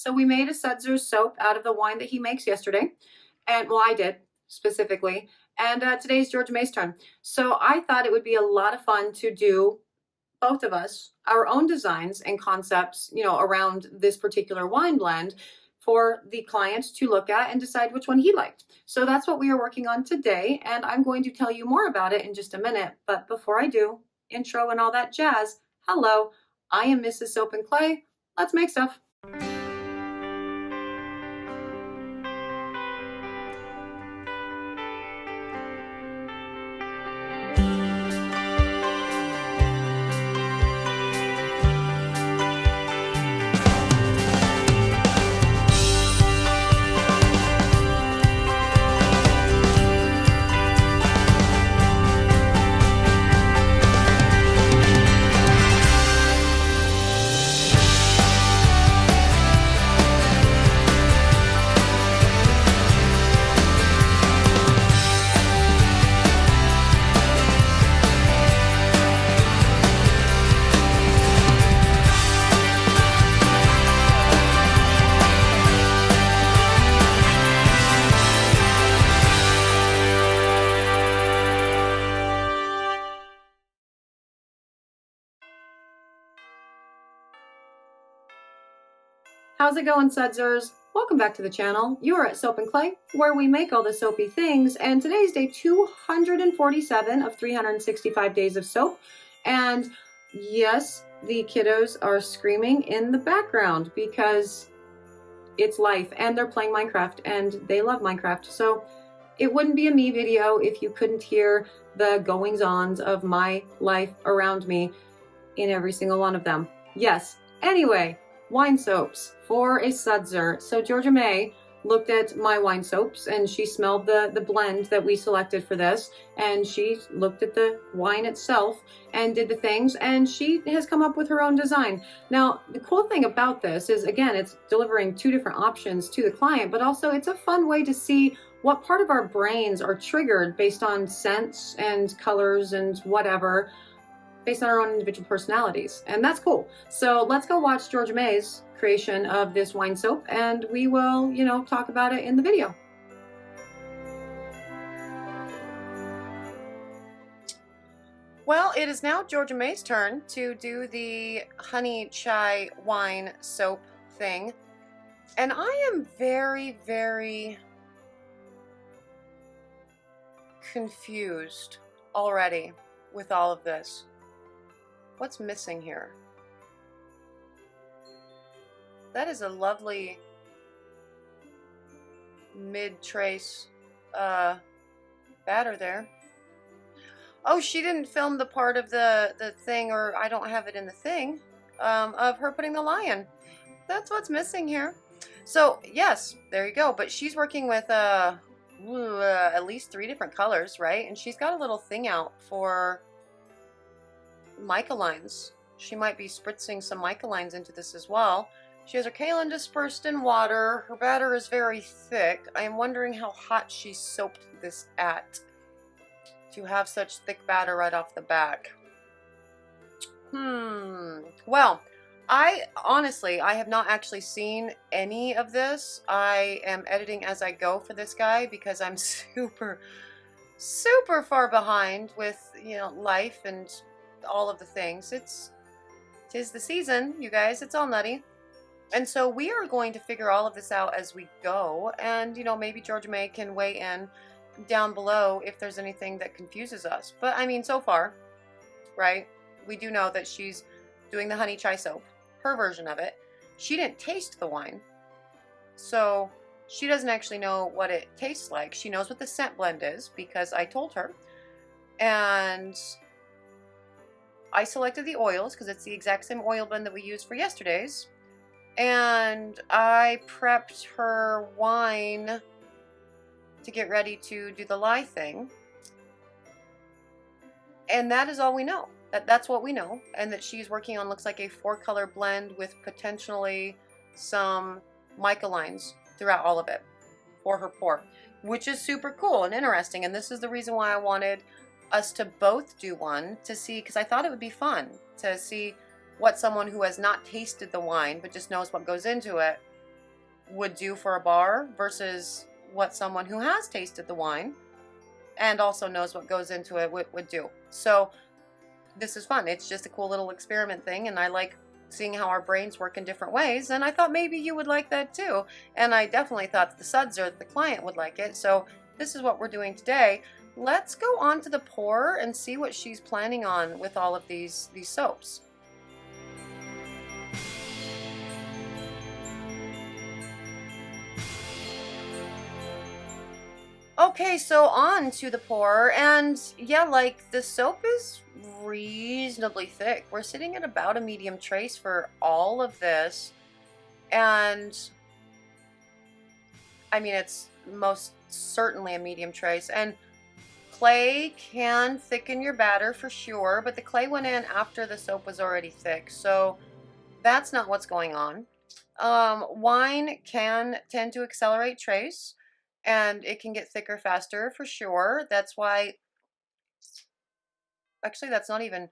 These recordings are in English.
So we made a Sudser soap out of the wine that he makes yesterday. And well, I did specifically. And today's Georgia Maes turn. So I thought it would be a lot of fun to do, both of us, our own designs and concepts, around this particular wine blend for the client to look at and decide which one he liked. So that's what we are working on today. And I'm going to tell you more about it in just a minute. But before I do, intro and all that jazz, hello, I am Mrs. Soap and Clay. Let's make stuff. How's it going, Sudsers? Welcome back to the channel. You are at Soap and Clay, where we make all the soapy things, and today's day 247 of 365 days of soap. And yes, the kiddos are screaming in the background because it's life, and they're playing Minecraft, and they love Minecraft. So it wouldn't be a me video if you couldn't hear the goings-ons of my life around me in every single one of them. Yes, anyway, wine soaps for a Sudser. So Georgia May looked at my wine soaps and she smelled the blend that we selected for this, and she looked at the wine itself and did the things, and she has come up with her own design. Now, the cool thing about this is, again, it's delivering two different options to the client, but also it's a fun way to see what part of our brains are triggered based on scents and colors and whatever, based on our own individual personalities. And that's cool. So let's go watch Georgia May's creation of this wine soap, and we will, talk about it in the video. Well, it is now Georgia May's turn to do the honey chai wine soap thing. And I am very, very confused already with all of this. What's missing here? That is a lovely mid-trace batter there. Oh, she didn't film the part of the thing, or I don't have it in the thing, of her putting the lion. That's what's missing here. So, yes, there you go. But she's working with at least 3 different colors, right? And she's got a little thing out for mica lines. She might be spritzing some mica lines into this as well. She has her kaolin dispersed in water. Her batter is very thick. I am wondering how hot she soaped this at to have such thick batter right off the back. Well, I have not actually seen any of this. I am editing as I go for this guy because I'm super far behind with, life and all of the things. Tis the season, you guys. It's all nutty. And so we are going to figure all of this out as we go. And, maybe Georgia May can weigh in down below if there's anything that confuses us. But, I mean, so far, right, we do know that she's doing the honey chai soap, her version of it. She didn't taste the wine, so she doesn't actually know what it tastes like. She knows what the scent blend is because I told her. And I selected the oils because it's the exact same oil blend that we used for yesterday's. And I prepped her wine to get ready to do the lye thing. And that is all we know. That's what we know. And that she's working on, looks like, a 4-color blend with potentially some mica lines throughout all of it for her pour, which is super cool and interesting. And this is the reason why I wanted us to both do one, to see, because I thought it would be fun to see what someone who has not tasted the wine but just knows what goes into it would do for a bar versus what someone who has tasted the wine and also knows what goes into it would do. So this is fun. It's just a cool little experiment thing, and I like seeing how our brains work in different ways, and I thought maybe you would like that too. And I definitely thought that the Sudser, the client, would like it. So this is what we're doing today. Let's go on to the pour and see what she's planning on with all of these soaps. Okay, so on to the pour, and yeah, like the soap is reasonably thick. We're sitting at about a medium trace for all of this, and I mean, it's most certainly a medium trace. And clay can thicken your batter for sure, but the clay went in after the soap was already thick, so that's not what's going on. Wine can tend to accelerate trace, and it can get thicker faster for sure. That's why, actually, that's not even,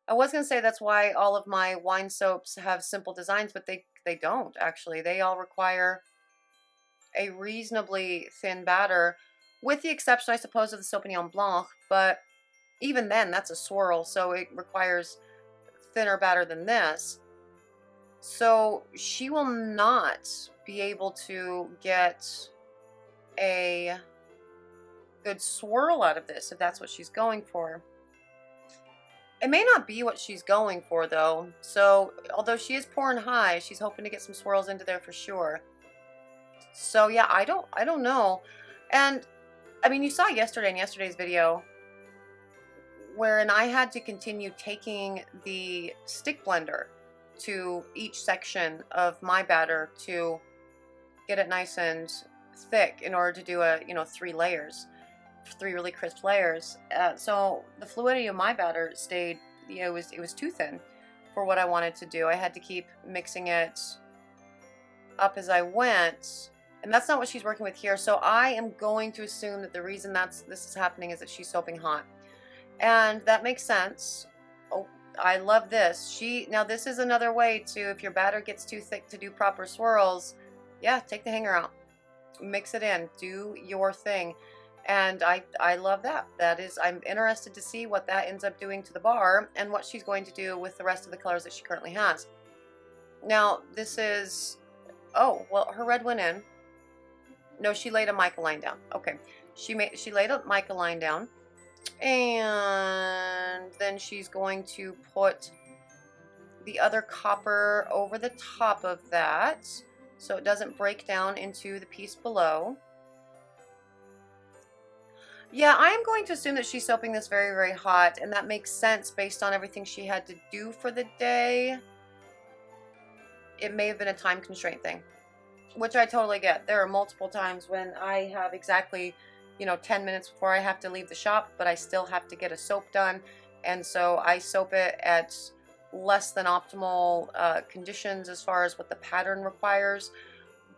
I was going to say that's why all of my wine soaps have simple designs, but they don't actually. They all require a reasonably thin batter, with the exception, I suppose, of the Sauvignon Blanc, but even then, that's a swirl, so it requires thinner batter than this. So she will not be able to get a good swirl out of this if that's what she's going for. It may not be what she's going for though, so although she is pouring high, she's hoping to get some swirls into there for sure. So yeah, I don't know. And I mean, you saw yesterday in yesterday's video wherein I had to continue taking the stick blender to each section of my batter to get it nice and thick in order to do a, 3 layers, 3 really crisp layers. So the fluidity of my batter stayed, it was too thin for what I wanted to do. I had to keep mixing it up as I went, and that's not what she's working with here. So I am going to assume that the reason this is happening is that she's soaping hot, and that makes sense. Oh, I love this. Now this is another way to, if your batter gets too thick to do proper swirls, yeah, take the hanger out, mix it in, do your thing. And I love that. I'm interested to see what that ends up doing to the bar and what she's going to do with the rest of the colors that she currently has. Now this is, oh, well, her red went in. No, she laid a mica line down. Okay, she laid a mica line down, and then she's going to put the other copper over the top of that so it doesn't break down into the piece below. Yeah, I am going to assume that she's soaping this very, very hot, and that makes sense based on everything she had to do for the day. It may have been a time constraint thing, which I totally get. There are multiple times when I have exactly, 10 minutes before I have to leave the shop, but I still have to get a soap done, and so I soap it at less than optimal conditions as far as what the pattern requires.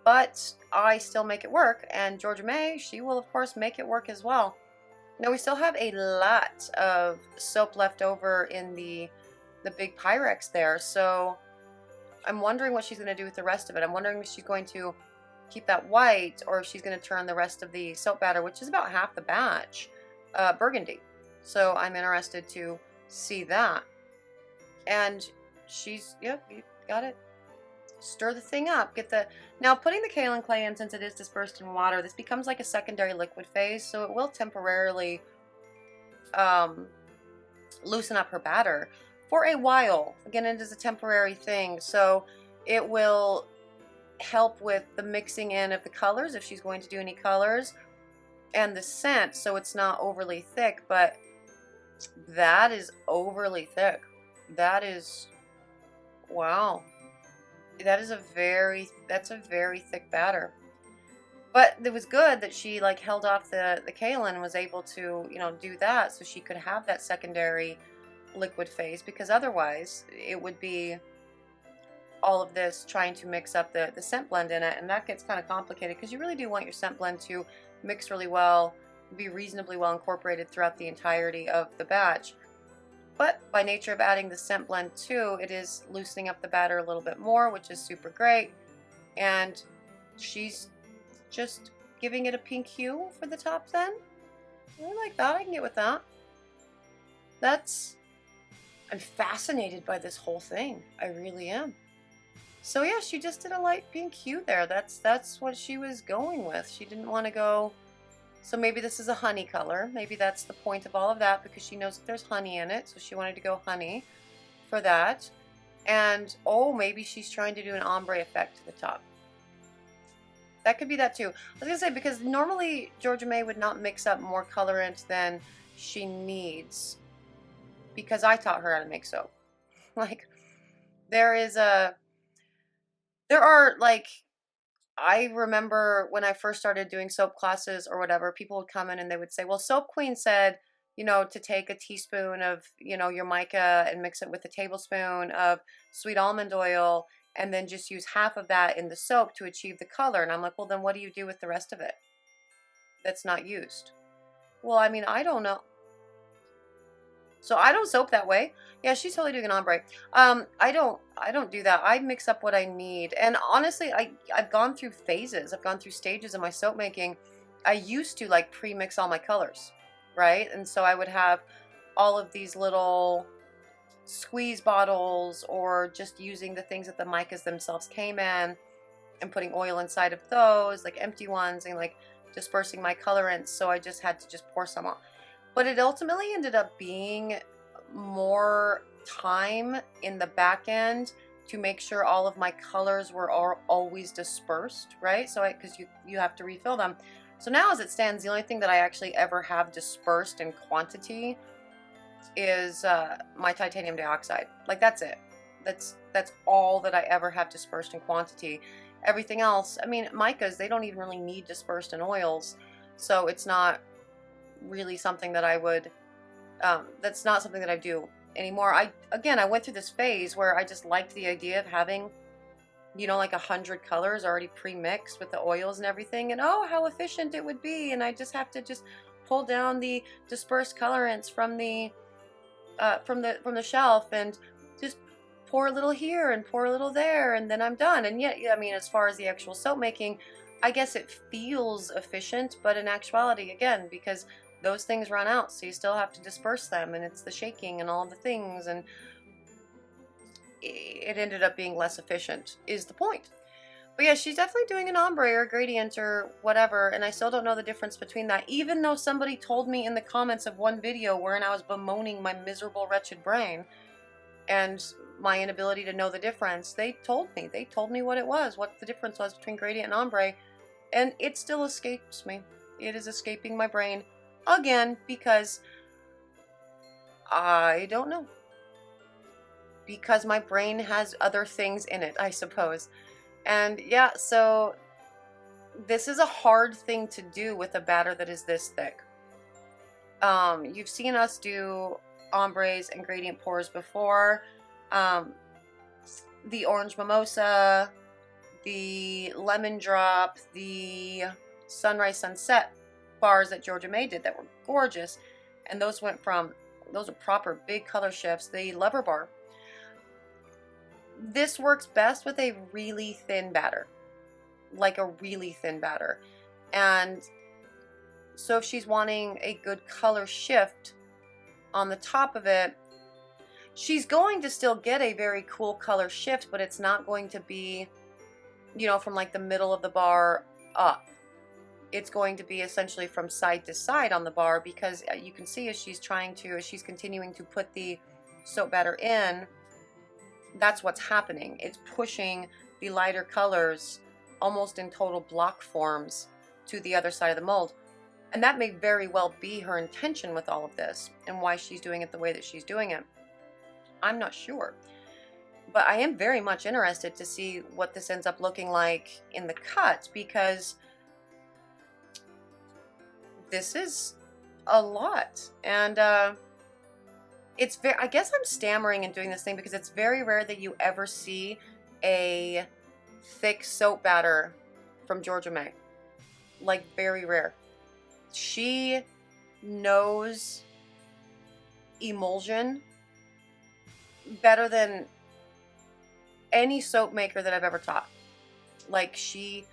But I still make it work, and Georgia May, she will of course make it work as well. Now we still have a lot of soap left over in the big Pyrex there, so I'm wondering what she's going to do with the rest of it. I'm wondering if she's going to keep that white, or if she's going to turn the rest of the soap batter, which is about half the batch, burgundy. So I'm interested to see that. And she's, yep, you got it. Stir the thing up. Now putting the kaolin clay in, since it is dispersed in water, this becomes like a secondary liquid phase, so it will temporarily loosen up her batter for a while. Again, it is a temporary thing, so it will help with the mixing in of the colors if she's going to do any colors, and the scent, so it's not overly thick. But that is overly thick. That is, wow. That's a very thick batter. But it was good that she held off the kaolin and was able to, do that so she could have that secondary liquid phase, because otherwise it would be all of this trying to mix up the scent blend in it, and that gets kind of complicated because you really do want your scent blend to mix really well, be reasonably well incorporated throughout the entirety of the batch. But by nature of adding the scent blend too, it is loosening up the batter a little bit more, which is super great. And she's just giving it a pink hue for the top then. I like that. I can get with that. I'm fascinated by this whole thing. I really am. So yeah, she just did a light pink hue there. That's what she was going with. She didn't want to go, so maybe this is a honey color. Maybe that's the point of all of that, because she knows that there's honey in it. So she wanted to go honey for that. And oh, maybe she's trying to do an ombre effect to the top. That could be that too. I was gonna say, because normally Georgia May would not mix up more colorant than she needs, because I taught her how to make soap. Like, there are like, I remember when I first started doing soap classes or whatever, people would come in and they would say, well, Soap Queen said, you know, to take a teaspoon of, you know, your mica and mix it with a tablespoon of sweet almond oil, and then just use half of that in the soap to achieve the color. And I'm like, well, then what do you do with the rest of it that's not used? Well, I mean, I don't know. So I don't soap that way. Yeah, she's totally doing an ombre. I don't do that. I mix up what I need. And honestly, I've gone through phases. I've gone through stages in my soap making. I used to like pre-mix all my colors, right? And so I would have all of these little squeeze bottles, or just using the things that the micas themselves came in and putting oil inside of those, like empty ones, and like dispersing my colorants. So I just had to just pour some on. But it ultimately ended up being more time in the back end to make sure all of my colors were always dispersed, right? So because you have to refill them. So now as it stands, the only thing that I actually ever have dispersed in quantity is my titanium dioxide. Like, that's it. That's all that I ever have dispersed in quantity. Everything else, I mean, micas, they don't even really need dispersed in oils. So it's not really something that I would, that's not something that I do anymore. I went through this phase where I just liked the idea of having, you know, like 100 colors already pre-mixed with the oils and everything, and oh, how efficient it would be. And I just have to just pull down the dispersed colorants from the shelf and just pour a little here and pour a little there, and then I'm done. And yet, I mean, as far as the actual soap making, I guess it feels efficient, but in actuality, again, because those things run out, so you still have to disperse them, and it's the shaking and all the things, and it ended up being less efficient, is the point. But yeah, she's definitely doing an ombre or a gradient or whatever, and I still don't know the difference between that, even though somebody told me in the comments of one video wherein I was bemoaning my miserable, wretched brain and my inability to know the difference. They told me what it was, what the difference was between gradient and ombre, and it still escapes me. It is escaping my brain again, because I don't know. Because my brain has other things in it, I suppose. And yeah, so this is a hard thing to do with a batter that is this thick. You've seen us do ombres and gradient pours before. The orange mimosa, the lemon drop, the sunrise sunset bars that Georgia May did that were gorgeous, and those are proper big color shifts. The lever bar, this works best with a really thin batter, like a really thin batter. And so if she's wanting a good color shift on the top of it, she's going to still get a very cool color shift, but it's not going to be, you know, from like the middle of the bar up. It's going to be essentially from side to side on the bar, because you can see as she's continuing to put the soap batter in, that's what's happening. It's pushing the lighter colors almost in total block forms to the other side of the mold. And that may very well be her intention with all of this, and why she's doing it the way that she's doing it. I'm not sure. But I am very much interested to see what this ends up looking like in the cut, because this is a lot. And it's very, I guess I'm stammering and doing this thing because it's very rare that you ever see a thick soap batter from Georgia May. Like, very rare. She knows emulsion better than any soap maker that I've ever taught. Like, she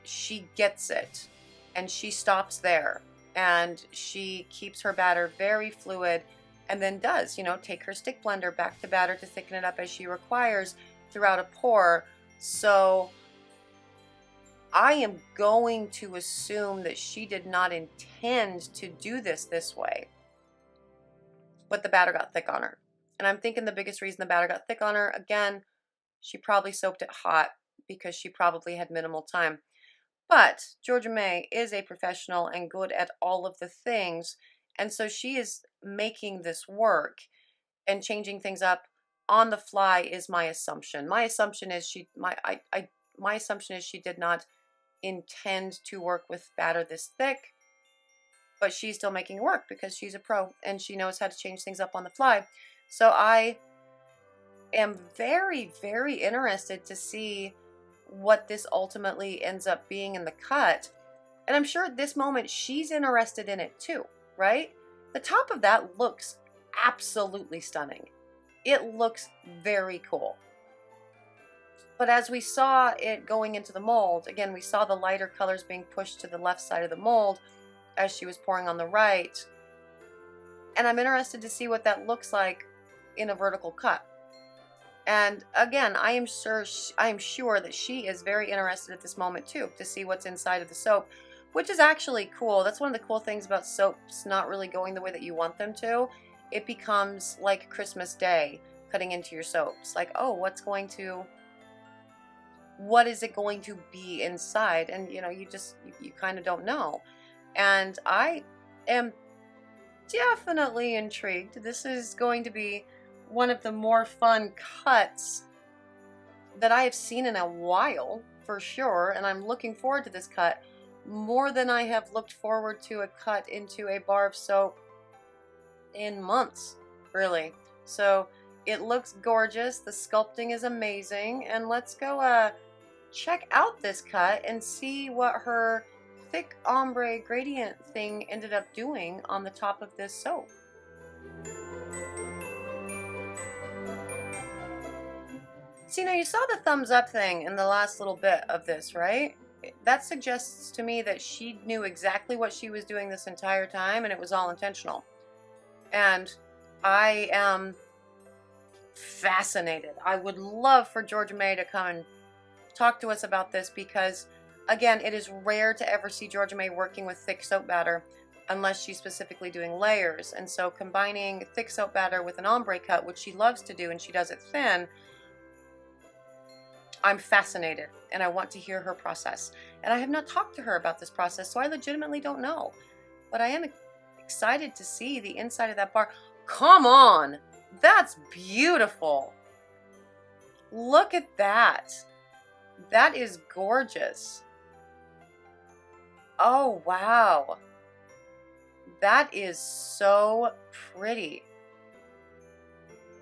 she gets it and she stops there and she keeps her batter very fluid and then does, take her stick blender back to batter to thicken it up as she requires throughout a pour. So I am going to assume that she did not intend to do this way, but the batter got thick on her. And I'm thinking the biggest reason the batter got thick on her, again, she probably soaked it hot because she probably had minimal time. But Georgia May is a professional and good at all of the things. And so she is making this work and changing things up on the fly is my assumption. My assumption is she did not intend to work with batter this thick, but she's still making it work because she's a pro and she knows how to change things up on the fly. So I am very, very interested to see what this ultimately ends up being in the cut. And I'm sure at this moment she's interested in it too, right? The top of that looks absolutely stunning. It looks very cool. But as we saw it going into the mold, again, we saw the lighter colors being pushed to the left side of the mold as she was pouring on the right. And I'm interested to see what that looks like in a vertical cut. And again, I am sure that she is very interested at this moment too, to see what's inside of the soap, which is actually cool. That's one of the cool things about soaps not really going the way that you want them to. It becomes like Christmas Day cutting into your soaps. Like, oh, what is it going to be inside? And you kind of don't know. And I am definitely intrigued. This is going to be one of the more fun cuts that I have seen in a while, for sure. And I'm looking forward to this cut more than I have looked forward to a cut into a bar of soap in months, really. So it looks gorgeous. The sculpting is amazing. And let's go check out this cut and see what her thick ombre gradient thing ended up doing on the top of this soap. See, now you saw the thumbs up thing in the last little bit of this, right? That suggests to me that she knew exactly what she was doing this entire time and it was all intentional. And I am fascinated. I would love for Georgia May to come and talk to us about this because, again, it is rare to ever see Georgia May working with thick soap batter unless she's specifically doing layers. And so combining thick soap batter with an ombre cut, which she loves to do and she does it thin, I'm fascinated and I want to hear her process. And I have not talked to her about this process, so I legitimately don't know. But I am excited to see the inside of that bar. Come on! That's beautiful! Look at that! That is gorgeous. Oh, wow. That is so pretty.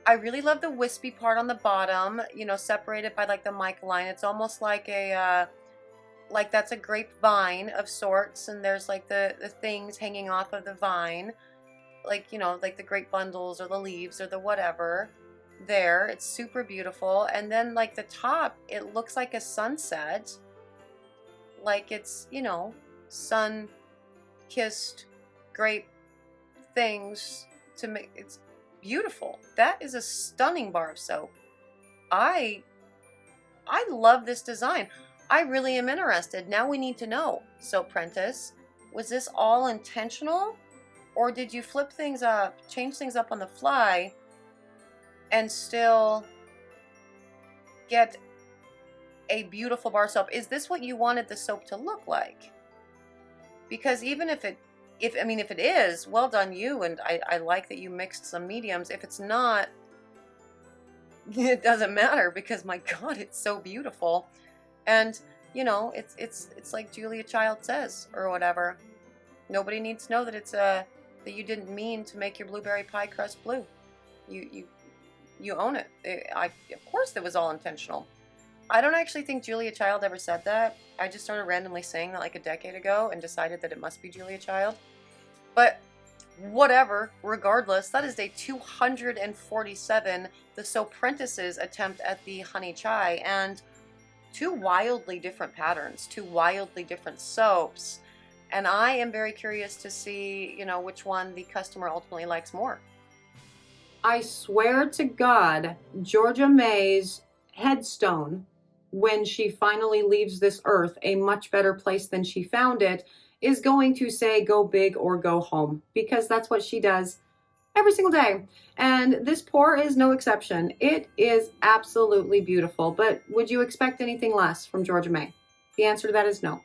I really love the wispy part on the bottom, separated by like the mic line. It's almost like like that's a grapevine of sorts, and there's like the things hanging off of the vine, like, like the grape bundles or the leaves or the whatever there. It's super beautiful. And then like the top, it looks like a sunset, like it's, sun-kissed grape things to make it's beautiful. That is a stunning bar of soap. I love this design. I really am interested. Now we need to know, Soaprentice, was this all intentional? Or did you flip things up, change things up on the fly, and still get a beautiful bar soap? Is this what you wanted the soap to look like? Because even if it is, well done you, and I like that you mixed some mediums. If it's not, it doesn't matter because my God, it's so beautiful. And it's like Julia Child says or whatever. Nobody needs to know that it's that you didn't mean to make your blueberry pie crust blue. You own it. Of course, it was all intentional. I don't actually think Julia Child ever said that. I just started randomly saying that like a decade ago and decided that it must be Julia Child. But whatever, regardless, that is day 247, the Soaprentice's attempt at the honey chai. And two wildly different patterns, two wildly different soaps. And I am very curious to see, which one the customer ultimately likes more. I swear to God, Georgia Maes' headstone, when she finally leaves this earth, a much better place than she found it, is going to say go big or go home, because that's what she does every single day. And this pour is no exception. It is absolutely beautiful. But would you expect anything less from Georgia May? The answer to that is no.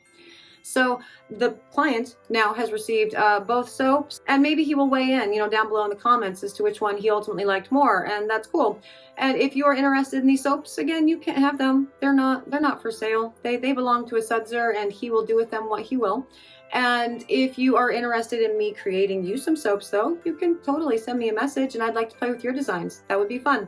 So the client now has received both soaps, and maybe he will weigh in, down below in the comments as to which one he ultimately liked more, and that's cool. And if you are interested in these soaps, again, you can't have them. They're not for sale. They belong to a Sudser, and he will do with them what he will. And if you are interested in me creating you some soaps, though, you can totally send me a message, and I'd like to play with your designs. That would be fun.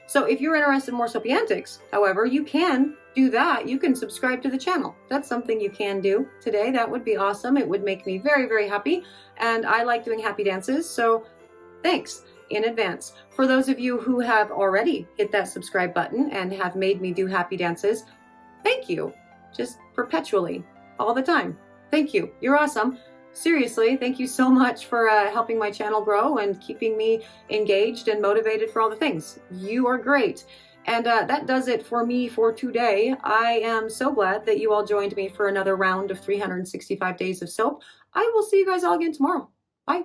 So if you're interested in more soapy antics, however, you can do that. You can subscribe to the channel. That's something you can do today. That would be awesome. It would make me very, very happy. And I like doing happy dances. So thanks in advance. For those of you who have already hit that subscribe button and have made me do happy dances, thank you. Just perpetually, all the time. Thank you. You're awesome. Seriously, thank you so much for helping my channel grow and keeping me engaged and motivated for all the things. You are great. And that does it for me for today. I am so glad that you all joined me for another round of 365 days of soap. I will see you guys all again tomorrow. Bye.